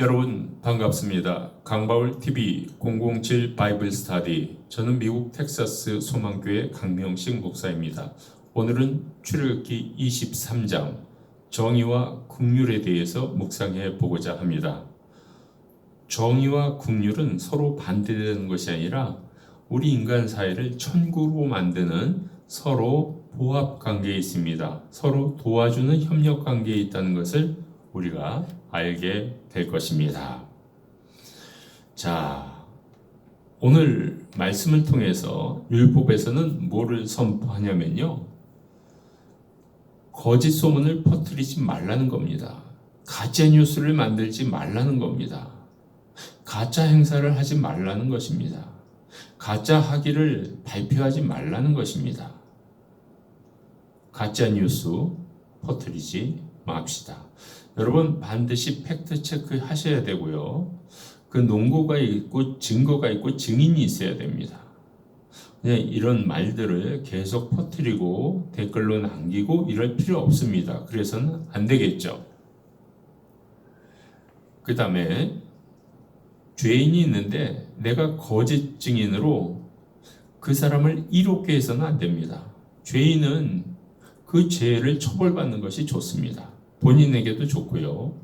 여러분 반갑습니다. 강바울 TV 007 바이블 스터디. 저는 미국 텍사스 소망교회 강명식 목사입니다. 오늘은 출애굽기 23장 정의와 긍휼에 대해서 묵상해 보고자 합니다. 정의와 긍휼은 서로 반대되는 것이 아니라 우리 인간 사회를 천국으로 만드는 서로 보합 관계에 있습니다. 서로 도와주는 협력 관계에 있다는 것을 우리가 알게 될 것입니다. 자, 오늘 말씀을 통해서 율법에서는 뭐를 선포하냐면요, 거짓 소문을 퍼뜨리지 말라는 겁니다. 가짜 뉴스를 만들지 말라는 겁니다. 가짜 행사를 하지 말라는 것입니다. 가짜 학위를 발표하지 말라는 것입니다. 가짜 뉴스 퍼뜨리지 맙시다. 여러분 반드시 팩트 체크 하셔야 되고요. 그 논거가 있고 증거가 있고 증인이 있어야 됩니다. 그냥 이런 말들을 계속 퍼뜨리고 댓글로 남기고 이럴 필요 없습니다. 그래서는 안 되겠죠. 그 다음에 죄인이 있는데 내가 거짓 증인으로 그 사람을 이롭게 해서는 안 됩니다. 죄인은 그 죄를 처벌받는 것이 좋습니다. 본인에게도 좋고요.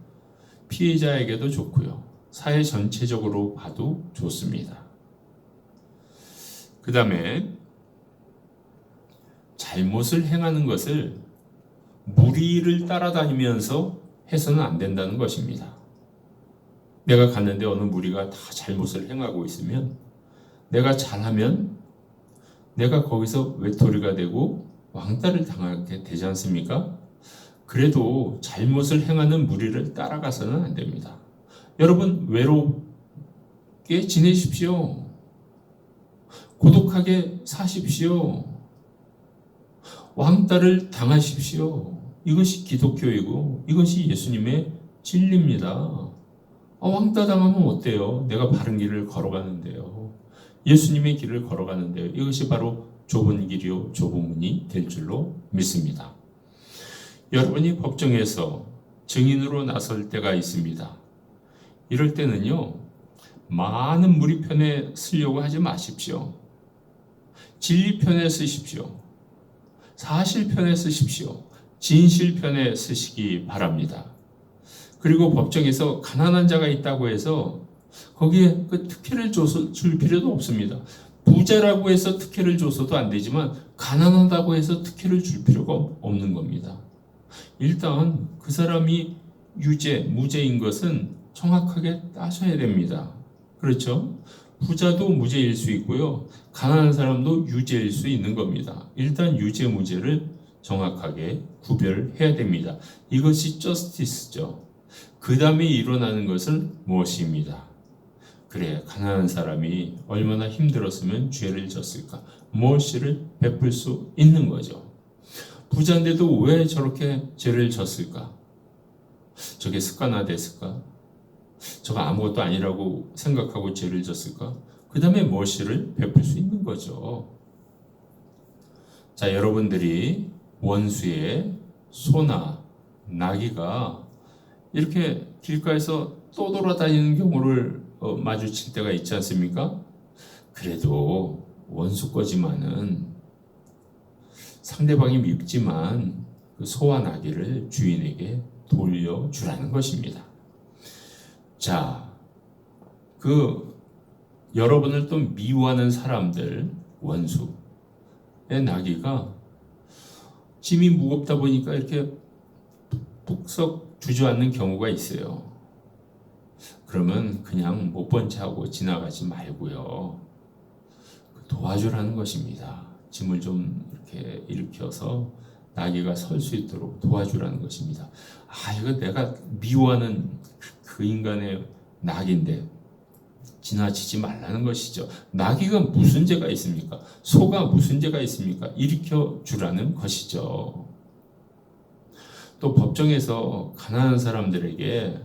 피해자에게도 좋고요. 사회 전체적으로 봐도 좋습니다. 그 다음에 잘못을 행하는 것을 무리를 따라다니면서 해서는 안 된다는 것입니다. 내가 갔는데 어느 무리가 다 잘못을 행하고 있으면 내가 잘하면 내가 거기서 외톨이가 되고 왕따를 당하게 되지 않습니까? 그래도 잘못을 행하는 무리를 따라가서는 안 됩니다. 여러분 외롭게 지내십시오. 고독하게 사십시오. 왕따를 당하십시오. 이것이 기독교이고 이것이 예수님의 진리입니다. 왕따 당하면 어때요? 내가 바른 길을 걸어가는데요. 예수님의 길을 걸어가는데요. 이것이 바로 좁은 길이요 좁은 문이 될 줄로 믿습니다. 여러분이 법정에서 증인으로 나설 때가 있습니다. 이럴 때는요, 많은 무리 편에 쓰려고 하지 마십시오. 진리 편에 쓰십시오. 사실 편에 쓰십시오. 진실 편에 쓰시기 바랍니다. 그리고 법정에서 가난한 자가 있다고 해서 거기에 그 특혜를 줄 필요도 없습니다. 부자라고 해서 특혜를 줘서도 안 되지만 가난하다고 해서 특혜를 줄 필요가 없는 겁니다. 일단 그 사람이 유죄, 무죄인 것은 정확하게 따져야 됩니다. 그렇죠? 부자도 무죄일 수 있고요. 가난한 사람도 유죄일 수 있는 겁니다. 일단 유죄, 무죄를 정확하게 구별해야 됩니다. 이것이 저스티스죠. 그 다음에 일어나는 것은 무엇입니다. 그래, 가난한 사람이 얼마나 힘들었으면 죄를 졌을까? 무엇을 베풀 수 있는 거죠. 부자인데도 왜 저렇게 죄를 졌을까? 저게 습관화됐을까? 저거 아무것도 아니라고 생각하고 죄를 졌을까? 그 다음에 무엇을 베풀 수 있는 거죠. 자, 여러분들이 원수의 소나 나귀가 이렇게 길가에서 떠돌아다니는 경우를 마주칠 때가 있지 않습니까? 그래도 원수 거지만은 상대방이 밉지만 그 소와 나귀를 주인에게 돌려주라는 것입니다. 자, 여러분을 또 미워하는 사람들, 원수의 나귀가 짐이 무겁다 보니까 이렇게 푹석 주저앉는 경우가 있어요. 그러면 그냥 못 본 체 하고 지나가지 말고요. 도와주라는 것입니다. 짐을 좀 이렇게 일으켜서 나귀가 설 수 있도록 도와주라는 것입니다. 이거 내가 미워하는 그 인간의 낙인데 지나치지 말라는 것이죠. 나귀가 무슨 죄가 있습니까? 소가 무슨 죄가 있습니까? 일으켜 주라는 것이죠. 또 법정에서 가난한 사람들에게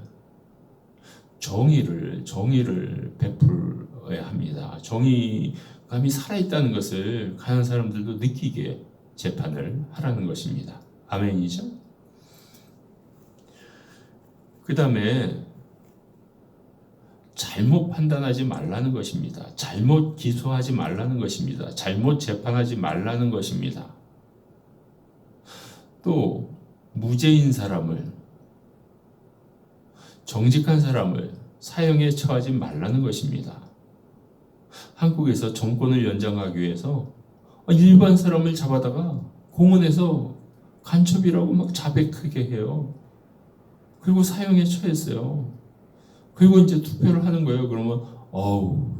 정의를 베풀어야 합니다. 정의감이 살아있다는 것을 가난한 사람들도 느끼게 재판을 하라는 것입니다. 아멘이죠? 그 다음에 잘못 판단하지 말라는 것입니다. 잘못 기소하지 말라는 것입니다. 잘못 재판하지 말라는 것입니다. 또 무죄인 사람을, 정직한 사람을 사형에 처하지 말라는 것입니다. 한국에서 정권을 연장하기 위해서 일반 사람을 잡아다가 공원에서 간첩이라고 막 자백하게 해요. 그리고 사형에 처했어요. 그리고 이제 투표를 하는 거예요. 그러면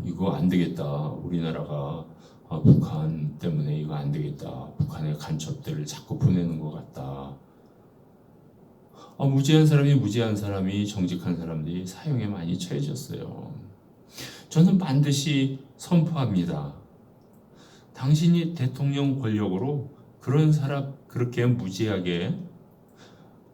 이거 안 되겠다. 우리나라가 북한 때문에 이거 안 되겠다. 북한의 간첩들을 자꾸 보내는 것 같다. 무죄한 사람이 정직한 사람들이 사형에 많이 처해졌어요. 저는 반드시 선포합니다. 당신이 대통령 권력으로 그런 사람, 그렇게 무지하게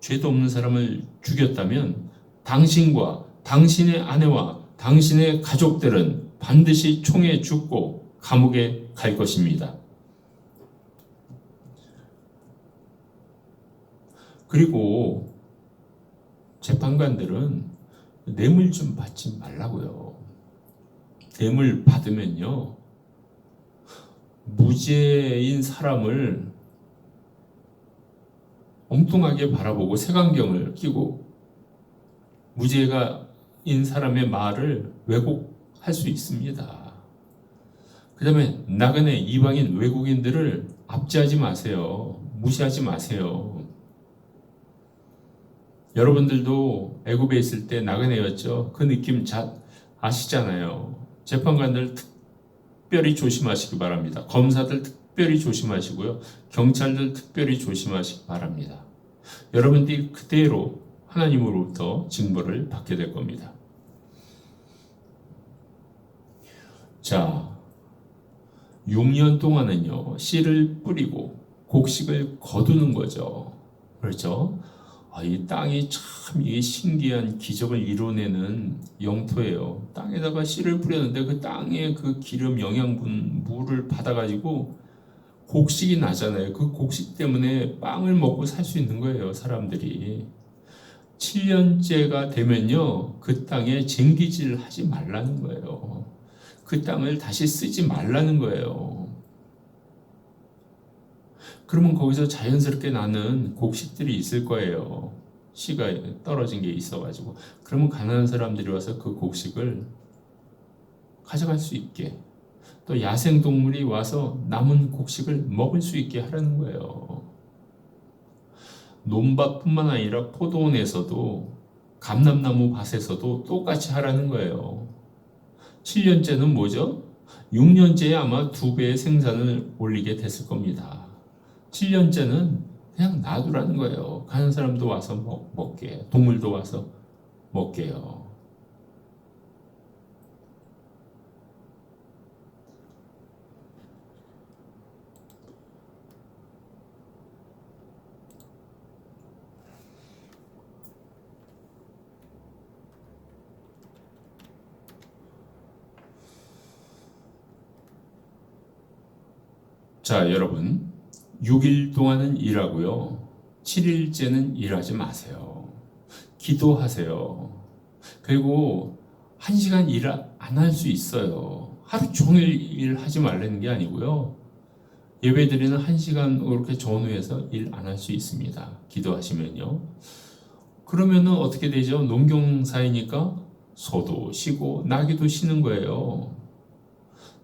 죄도 없는 사람을 죽였다면 당신과 당신의 아내와 당신의 가족들은 반드시 총에 죽고 감옥에 갈 것입니다. 그리고 재판관들은 뇌물 좀 받지 말라고요. 뇌물 받으면요, 무죄인 사람을 엉뚱하게 바라보고 색안경을 끼고 무죄인 사람의 말을 왜곡할 수 있습니다. 그 다음에 나그네 이방인 외국인들을 압제하지 마세요. 무시하지 마세요. 여러분들도 애굽에 있을 때 나그네였죠. 그 느낌 잘 아시잖아요. 재판관들 특별히 조심하시기 바랍니다. 검사들 특별히 조심하시고요. 경찰들 특별히 조심하시기 바랍니다. 여러분들이 그대로 하나님으로부터 징벌을 받게 될 겁니다. 자, 6년 동안은요, 씨를 뿌리고 곡식을 거두는 거죠. 그렇죠? 이 땅이 참 이게 신기한 기적을 이뤄내는 영토예요. 땅에다가 씨를 뿌렸는데 그 땅의 그 기름, 영양분, 물을 받아가지고 곡식이 나잖아요. 그 곡식 때문에 빵을 먹고 살 수 있는 거예요, 사람들이. 7년째가 되면요, 그 땅에 쟁기질 하지 말라는 거예요. 그 땅을 다시 쓰지 말라는 거예요. 그러면 거기서 자연스럽게 나는 곡식들이 있을 거예요. 씨가 떨어진 게 있어가지고. 그러면 가난한 사람들이 와서 그 곡식을 가져갈 수 있게, 또 야생동물이 와서 남은 곡식을 먹을 수 있게 하라는 거예요. 논밭뿐만 아니라 포도원에서도, 감람나무 밭에서도 똑같이 하라는 거예요. 7년째는 뭐죠? 6년째에 아마 2배의 생산을 올리게 됐을 겁니다. 7년째는 그냥 놔두라는 거예요. 가는 사람도 와서 먹게, 동물도 와서 먹게요. 자, 여러분, 6일 동안은 일하고요, 7일째는 일하지 마세요. 기도하세요. 그리고 1시간 일 안 할 수 있어요. 하루 종일 일하지 말라는 게 아니고요, 예배드리는 1시간 이렇게 전후해서 일 안 할 수 있습니다. 기도하시면요. 그러면은 어떻게 되죠? 농경사이니까 소도 쉬고 나귀도 쉬는 거예요.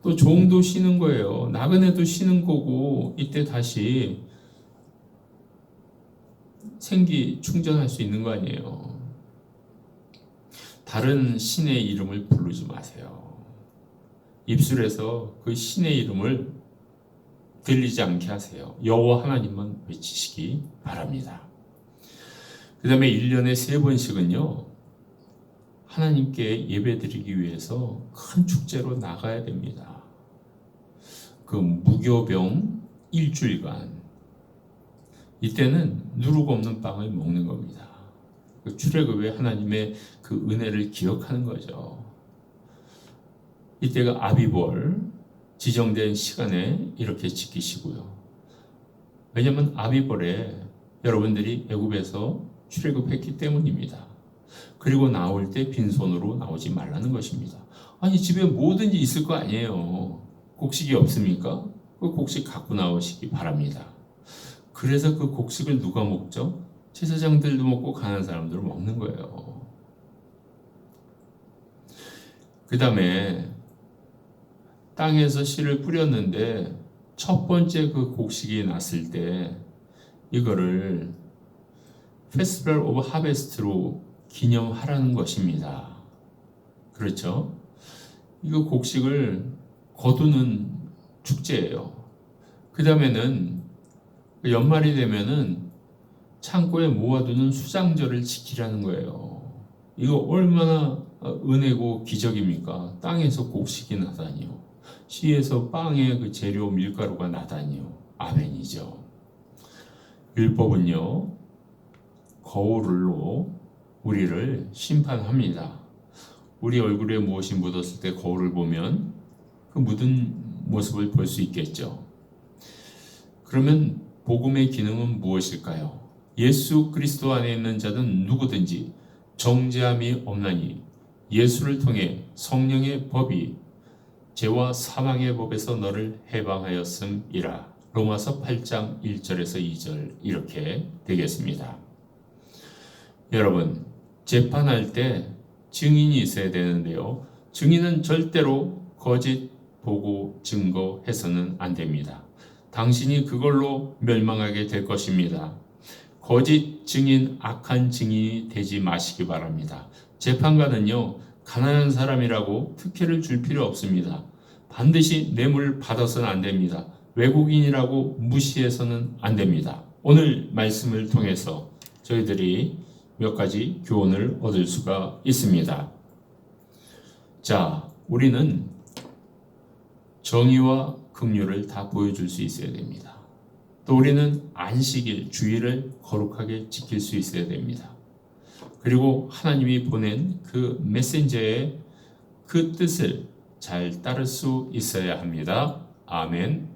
또 종도 쉬는 거예요. 나그네도 쉬는 거고, 이때 다시 생기 충전할 수 있는 거 아니에요. 다른 신의 이름을 부르지 마세요. 입술에서 그 신의 이름을 들리지 않게 하세요. 여호와 하나님만 외치시기 바랍니다. 그 다음에 1년에 3번씩은요, 하나님께 예배드리기 위해서 큰 축제로 나가야 됩니다. 그 무교병 일주일간, 이때는 누룩 없는 빵을 먹는 겁니다. 그 출애굽의 하나님의 그 은혜를 기억하는 거죠. 이때가 아비벌, 지정된 시간에 이렇게 지키시고요. 왜냐하면 아비벌에 여러분들이 애굽에서 출애굽했기 때문입니다. 그리고 나올 때 빈손으로 나오지 말라는 것입니다. 아니, 집에 뭐든지 있을 거 아니에요. 곡식이 없습니까? 그 곡식 갖고 나오시기 바랍니다. 그래서 그 곡식을 누가 먹죠? 제사장들도 먹고 가난한 사람들은 먹는 거예요. 그 다음에 땅에서 씨를 뿌렸는데 첫 번째 그 곡식이 났을 때 이거를 페스티벌 오브 하베스트로 기념하라는 것입니다. 그렇죠? 이거 곡식을 거두는 축제예요. 그 다음에는 연말이 되면은 창고에 모아두는 수장절을 지키라는 거예요. 이거 얼마나 은혜고 기적입니까? 땅에서 곡식이 나다니요. 씨에서 빵의 그 재료 밀가루가 나다니요. 아멘이죠. 율법은요, 거울로 우리를 심판합니다. 우리 얼굴에 무엇이 묻었을 때 거울을 보면 그 묻은 모습을 볼 수 있겠죠. 그러면 복음의 기능은 무엇일까요? 예수 그리스도 안에 있는 자는 누구든지 정죄함이 없나니 예수를 통해 성령의 법이 죄와 사망의 법에서 너를 해방하였음이라. 로마서 8장 1절에서 2절 이렇게 되겠습니다. 여러분, 재판할 때 증인이 있어야 되는데요. 증인은 절대로 거짓 보고 증거해서는 안 됩니다. 당신이 그걸로 멸망하게 될 것입니다. 거짓 증인, 악한 증인이 되지 마시기 바랍니다. 재판관은요, 가난한 사람이라고 특혜를 줄 필요 없습니다. 반드시 뇌물 받아서는 안 됩니다. 외국인이라고 무시해서는 안 됩니다. 오늘 말씀을 통해서 저희들이 몇 가지 교훈을 얻을 수가 있습니다. 자, 우리는 정의와 긍휼을 다 보여줄 수 있어야 됩니다. 또 우리는 안식일, 주일을 거룩하게 지킬 수 있어야 됩니다. 그리고 하나님이 보낸 그 메신저의 그 뜻을 잘 따를 수 있어야 합니다. 아멘.